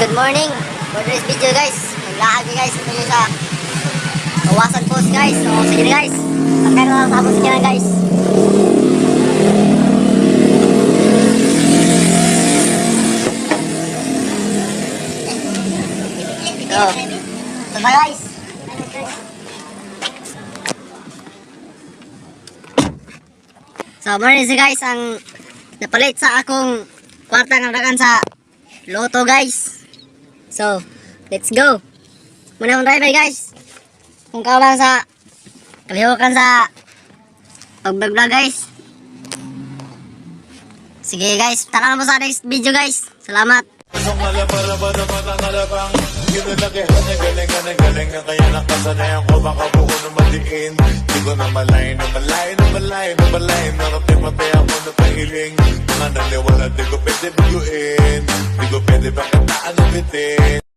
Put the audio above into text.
Good morning. For this video guys, maglaagi guys ito yung sa Kawasan Post guys. So sige na guys, pagkain na tapos sige na guys. So bye guys. So morning guys, ang napalit sa akong kwarta ng rakan sa Lotto guys. So, let's go. Muna mong driver guys. Kung ka lang sa kalihukan sa pag-vlog guys. Sige guys, tara na mo sa next video guys. Salamat. Galing na kaya nakasanayan ko baka buko na madiin. Di ko na malay Narating ako na pahiling. Mga naniwala di ko pwede biguin. Di ko pwede baka naan bitin.